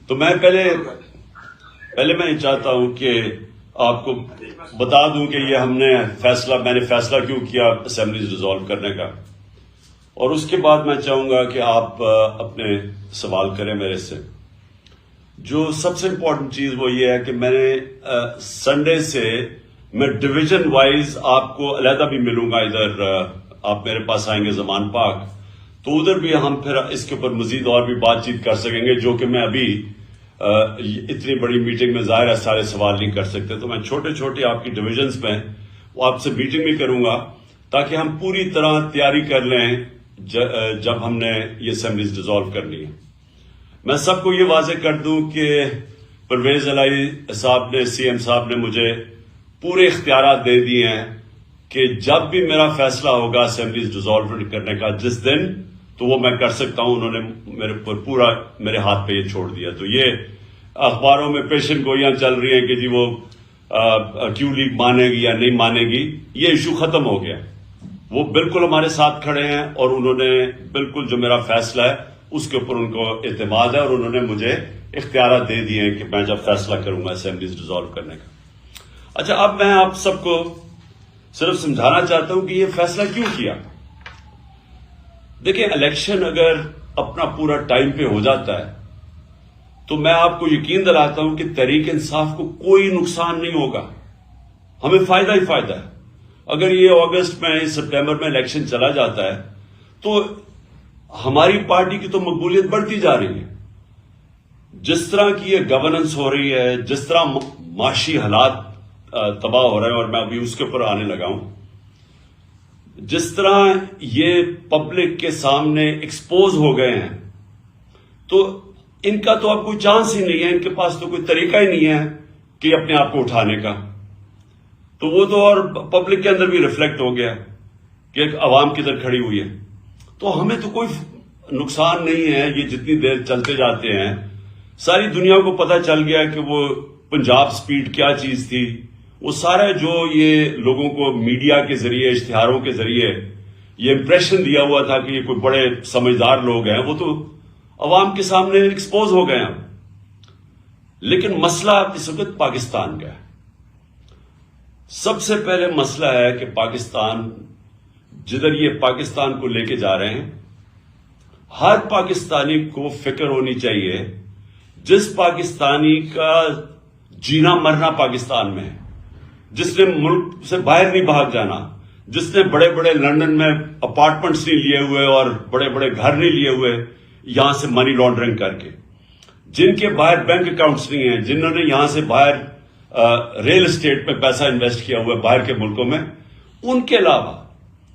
تو میں پہلے میں یہ چاہتا ہوں کہ آپ کو بتا دوں کہ یہ میں نے فیصلہ کیوں کیا اسمبلیز ڈیزالو کرنے کا، اور اس کے بعد میں چاہوں گا کہ آپ اپنے سوال کریں میرے سے۔ جو سب سے امپورٹنٹ چیز وہ یہ ہے کہ میں نے سنڈے سے میں ڈویژن وائز آپ کو علیحدہ بھی ملوں گا، ادھر آپ میرے پاس آئیں گے زمان پاک، تو ادھر بھی ہم پھر اس کے اوپر مزید اور بھی بات چیت کر سکیں گے، جو کہ میں ابھی اتنی بڑی میٹنگ میں ظاہر ہے سارے سوال نہیں کر سکتے، تو میں چھوٹے چھوٹے آپ کی ڈویژنز میں وہ آپ سے میٹنگ بھی کروں گا تاکہ ہم پوری طرح تیاری کر لیں جب ہم نے یہ اسمبلیز ڈیزالو کرنی ہے۔ میں سب کو یہ واضح کر دوں کہ پرویز الہی صاحب نے، سی ایم صاحب نے مجھے پورے اختیارات دے دیے ہیں کہ جب بھی میرا فیصلہ ہوگا اسمبلیز ڈیزالو کرنے کا جس دن، تو وہ میں کر سکتا ہوں۔ انہوں نے پورا میرے ہاتھ پہ یہ چھوڑ دیا۔ تو یہ اخباروں میں پیشن گوئیاں چل رہی ہیں کہ جی وہ کیو لیگ مانے گی یا نہیں مانے گی، یہ ایشو ختم ہو گیا۔ وہ بالکل ہمارے ساتھ کھڑے ہیں اور انہوں نے بالکل جو میرا فیصلہ ہے اس کے اوپر ان کو اعتماد ہے، اور انہوں نے مجھے اختیارات دے دیے ہیں کہ میں جب فیصلہ کروں گا اسمبلیز ڈیزالو کرنے کا۔ اچھا، اب میں آپ سب کو صرف سمجھانا چاہتا ہوں کہ یہ فیصلہ کیوں کیا۔ دیکھیں، الیکشن اگر اپنا پورا ٹائم پہ ہو جاتا ہے تو میں آپ کو یقین دلاتا ہوں کہ تحریک انصاف کو کوئی نقصان نہیں ہوگا، ہمیں فائدہ ہی فائدہ ہے۔ اگر یہ اگست میں سپٹمبر میں الیکشن چلا جاتا ہے تو ہماری پارٹی کی تو مقبولیت بڑھتی جا رہی ہے۔ جس طرح کی یہ گورننس ہو رہی ہے، جس طرح معاشی حالات تباہ ہو رہے ہیں، اور میں ابھی اس کے اوپر آنے لگا ہوں، جس طرح یہ پبلک کے سامنے ایکسپوز ہو گئے ہیں، تو ان کا تو اب کوئی چانس ہی نہیں ہے، ان کے پاس تو کوئی طریقہ ہی نہیں ہے کہ اپنے آپ کو اٹھانے کا۔ تو وہ تو اور پبلک کے اندر بھی ریفلیکٹ ہو گیا کہ ایک عوام کدھر کھڑی ہوئی ہے۔ تو ہمیں تو کوئی نقصان نہیں ہے، یہ جتنی دیر چلتے جاتے ہیں ساری دنیا کو پتہ چل گیا کہ وہ پنجاب سپیڈ کیا چیز تھی۔ وہ سارا جو یہ لوگوں کو میڈیا کے ذریعے، اشتہاروں کے ذریعے یہ امپریشن دیا ہوا تھا کہ یہ کوئی بڑے سمجھدار لوگ ہیں، وہ تو عوام کے سامنے ایکسپوز ہو گئے ہیں۔ لیکن مسئلہ اس وقت پاکستان کا ہے۔ سب سے پہلے مسئلہ ہے کہ پاکستان، جدھر یہ پاکستان کو لے کے جا رہے ہیں، ہر پاکستانی کو فکر ہونی چاہیے جس پاکستانی کا جینا مرنا پاکستان میں ہے، جس نے ملک سے باہر نہیں بھاگ جانا، جس نے بڑے بڑے لندن میں اپارٹمنٹس نہیں لیے ہوئے اور بڑے بڑے گھر نہیں لیے ہوئے یہاں سے منی لانڈرنگ کر کے، جن کے باہر بینک اکاؤنٹس نہیں ہیں، جنہوں نے یہاں سے باہر ریل اسٹیٹ میں پیسہ انویسٹ کیا ہوا ہے باہر کے ملکوں میں، ان کے علاوہ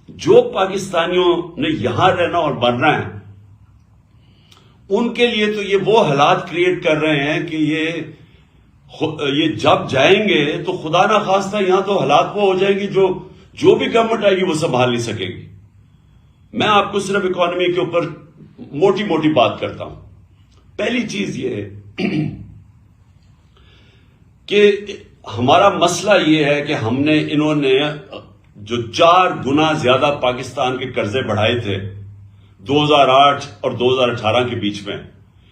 جو پاکستانیوں نے یہاں رہنا اور مرنا ہے، ان کے لیے تو یہ وہ حالات کریٹ کر رہے ہیں کہ یہ جب جائیں گے تو خدا نہ خواستہ یہاں تو حالات وہ ہو جائیں گی جو بھی گورنمنٹ آئے گی وہ سنبھال نہیں سکے گی۔ میں آپ کو صرف اکانومی کے اوپر موٹی موٹی بات کرتا ہوں۔ پہلی چیز یہ ہے کہ ہمارا مسئلہ یہ ہے کہ انہوں نے جو 4 گنا زیادہ پاکستان کے قرضے بڑھائے تھے 2008 اور 2018 کے بیچ میں،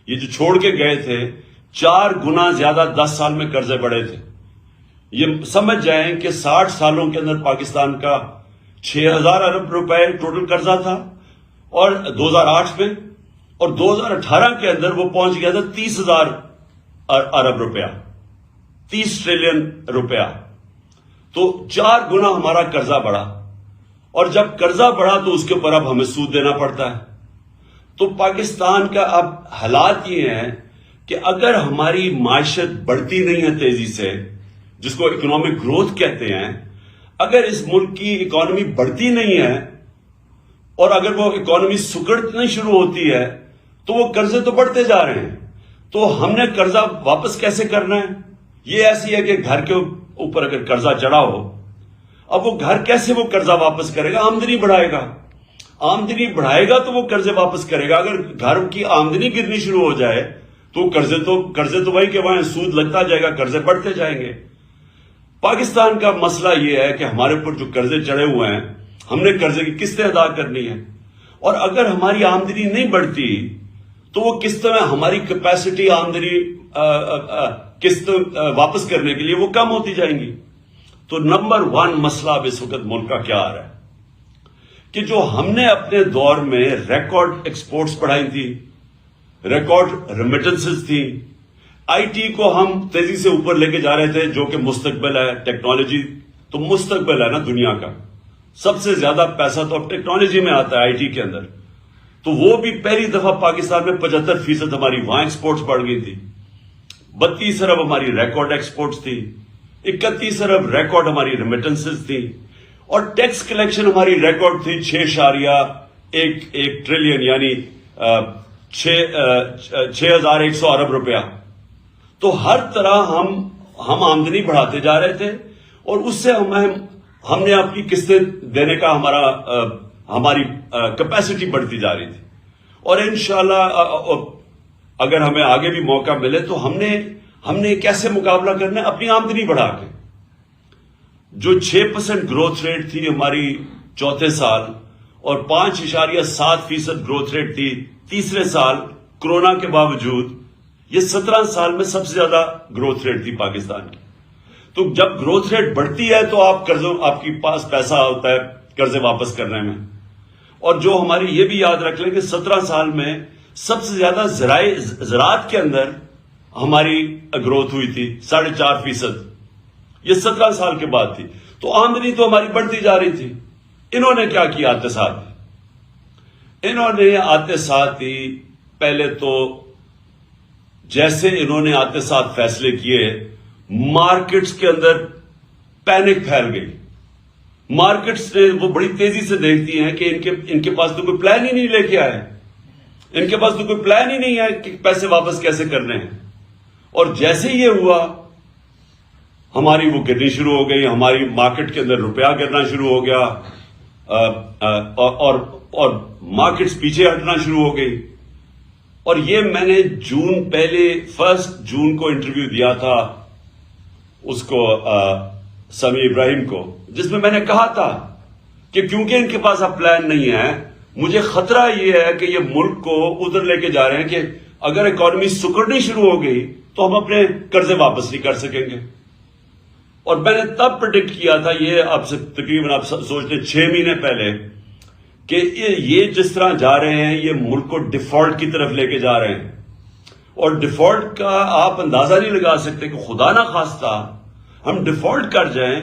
یہ جو چھوڑ کے گئے تھے 4 گنا زیادہ 10 سال میں قرضے بڑھے تھے۔ یہ سمجھ جائیں کہ 60 سالوں کے اندر پاکستان کا 6,000 ارب روپے ٹوٹل قرضہ تھا اور 2008 میں، اور 2018 کے اندر وہ پہنچ گیا تھا 30,000 ارب روپیہ، 30 ٹریلین روپیہ۔ تو 4 گنا ہمارا قرضہ بڑھا، اور جب قرضہ بڑھا تو اس کے اوپر اب ہمیں سود دینا پڑتا ہے۔ تو پاکستان کا اب حالات یہ ہیں کہ اگر ہماری معیشت بڑھتی نہیں ہے تیزی سے، جس کو اکنامک گروتھ کہتے ہیں، اگر اس ملک کی اکانومی بڑھتی نہیں ہے اور اگر وہ اکانومی سکڑنے شروع ہوتی ہے تو وہ قرضے تو بڑھتے جا رہے ہیں۔ تو ہم نے قرضہ واپس کیسے کرنا ہے؟ یہ ایسی ہے کہ گھر کے اوپر اگر قرضہ چڑھا ہو، اب وہ گھر کیسے وہ قرضہ واپس کرے گا؟ آمدنی بڑھائے گا، آمدنی بڑھائے گا تو وہ قرضے واپس کرے گا۔ اگر گھر کی آمدنی گرنی شروع ہو جائے تو قرضے تو وہی کہ وہاں سود لگتا جائے گا، قرضے بڑھتے جائیں گے۔ پاکستان کا مسئلہ یہ ہے کہ ہمارے اوپر جو قرضے چڑھے ہوئے ہیں، ہم نے قرضے کی قسطیں ادا کرنی ہے، اور اگر ہماری آمدنی نہیں بڑھتی تو وہ قسط میں ہماری کیپیسٹی آمدنی قسط واپس کرنے کے لیے وہ کم ہوتی جائیں گی. تو نمبر 1 مسئلہ اب اس وقت ملک کا کیا آ رہا ہے کہ جو ہم نے اپنے دور میں ریکارڈ ایکسپورٹس بڑھائی تھی، ریکارڈ ریمیٹنسز تھی، آئی ٹی کو ہم تیزی سے اوپر لے کے جا رہے تھے جو کہ مستقبل ہے. ٹیکنالوجی تو مستقبل ہے نا دنیا کا، سب سے زیادہ پیسہ تو اب ٹیکنالوجی میں آتا ہے آئی ٹی کے اندر. تو وہ بھی پہلی دفعہ پاکستان میں 75% ہماری وہاں ایکسپورٹس بڑھ گئی تھی. 32 ارب ہماری ریکارڈ ایکسپورٹس تھی، 31 ارب ریکارڈ ہماری ریمیٹنسز تھی، اور ٹیکس کلیکشن ہماری ریکارڈ تھی 6.1 ٹریلین یعنی 6100 ارب روپیہ. تو ہر طرح ہم آمدنی بڑھاتے جا رہے تھے اور اس سے ہم نے اپنی قسطیں دینے کا ہماری کیپیسٹی بڑھتی جا رہی تھی. اور انشاءاللہ اگر ہمیں آگے بھی موقع ملے تو ہم نے کیسے مقابلہ کرنا ہے اپنی آمدنی بڑھا کے. جو 6% گروتھ ریٹ تھی ہماری چوتھے سال اور 5.7% گروتھ ریٹ تھی تیسرے سال کورونا کے باوجود، یہ 17 سال میں سب سے زیادہ گروتھ ریٹ تھی پاکستان کی. تو جب گروتھ ریٹ بڑھتی ہے تو آپ کے پاس پیسہ ہوتا ہے قرضے واپس کرنے میں. اور جو ہماری یہ بھی یاد رکھ لیں کہ 17 سال میں سب سے زیادہ زراعت کے اندر ہماری گروتھ ہوئی تھی 4.5%. یہ 17 سال کے بعد تھی. تو آمدنی تو ہماری بڑھتی جا رہی تھی. انہوں نے کیا کیا آتے ساتھ؟ انہوں نے آتے ساتھ ہی پہلے تو جیسے انہوں نے آتے ساتھ فیصلے کیے، مارکیٹس کے اندر پینک پھیل گئی. مارکیٹس نے وہ بڑی تیزی سے دیکھتی ہیں کہ ان کے پاس تو کوئی پلان ہی نہیں لے کے آئے، ان کے پاس تو کوئی پلان ہی نہیں ہے کہ پیسے واپس کیسے کرنے ہیں. اور جیسے یہ ہوا ہماری وہ گرنی شروع ہو گئی، ہماری مارکیٹ کے اندر روپیہ گرنا شروع ہو گیا اور مارکیٹس پیچھے ہٹنا شروع ہو گئی. اور یہ میں نے پہلے 1 جون کو انٹرویو دیا تھا اس کو سمیع ابراہیم کو، جس میں نے کہا تھا کہ کیونکہ ان کے پاس اب پلان نہیں ہے، مجھے خطرہ یہ ہے کہ یہ ملک کو ادھر لے کے جا رہے ہیں کہ اگر اکانومی سکڑنی شروع ہو گئی تو ہم اپنے قرضے واپس نہیں کر سکیں گے. اور میں نے تب پریڈکٹ کیا تھا، یہ آپ سے تقریباً آپ سوچتے 6 مہینے پہلے، کہ یہ جس طرح جا رہے ہیں یہ ملک کو ڈیفالٹ کی طرف لے کے جا رہے ہیں. اور ڈیفالٹ کا آپ اندازہ نہیں لگا سکتے کہ خدا نہ خواستہ ہم ڈیفالٹ کر جائیں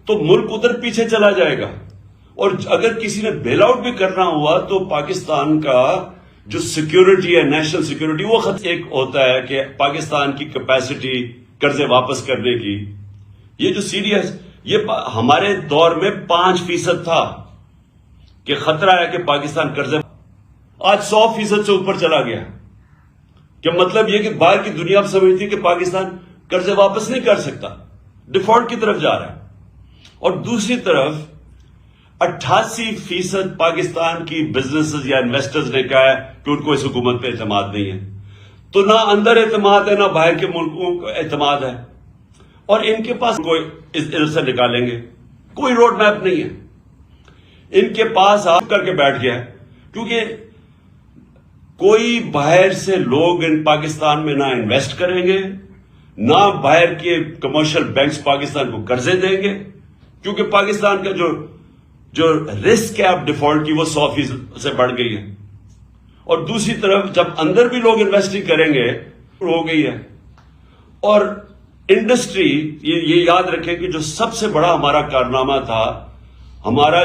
تو ملک ادھر پیچھے چلا جائے گا. اور اگر کسی نے بیل آؤٹ بھی کرنا ہوا تو پاکستان کا جو سیکیورٹی ہے، نیشنل سیکیورٹی، وہ ایک ہوتا ہے کہ پاکستان کی کیپیسٹی قرضے واپس کرنے کی. یہ جو سیریس یہ ہمارے دور میں 5% تھا کہ خطرہ ہے کہ پاکستان قرضے، آج 100% سے اوپر چلا گیا. کہ مطلب یہ کہ باہر کی دنیا اب سمجھتی ہے کہ پاکستان قرضے واپس نہیں کر سکتا، ڈیفالٹ کی طرف جا رہا ہے. اور دوسری طرف 88% پاکستان کی بزنسز یا انویسٹرز نے کہا ہے کہ ان کو اس حکومت پہ اعتماد نہیں ہے. تو نہ اندر اعتماد ہے نہ باہر کے ملکوں کو اعتماد ہے. اور ان کے پاس کوئی ادھر سے نکالیں گے، کوئی روڈ میپ نہیں ہے. ان کے پاس آپ کر کے بیٹھ گیا ہے کیونکہ کوئی باہر سے لوگ ان پاکستان میں نہ انویسٹ کریں گے، نہ باہر کے کمرشل بینکس پاکستان کو قرضے دیں گے، کیونکہ پاکستان کا جو رسک ہے اب ڈیفالٹ کی وہ 100% سے بڑھ گئی ہے. اور دوسری طرف جب اندر بھی لوگ انویسٹنگ کریں گے ہو گئی ہے. اور انڈسٹری، یہ یاد رکھیں کہ جو سب سے بڑا ہمارا کارنامہ تھا، ہمارا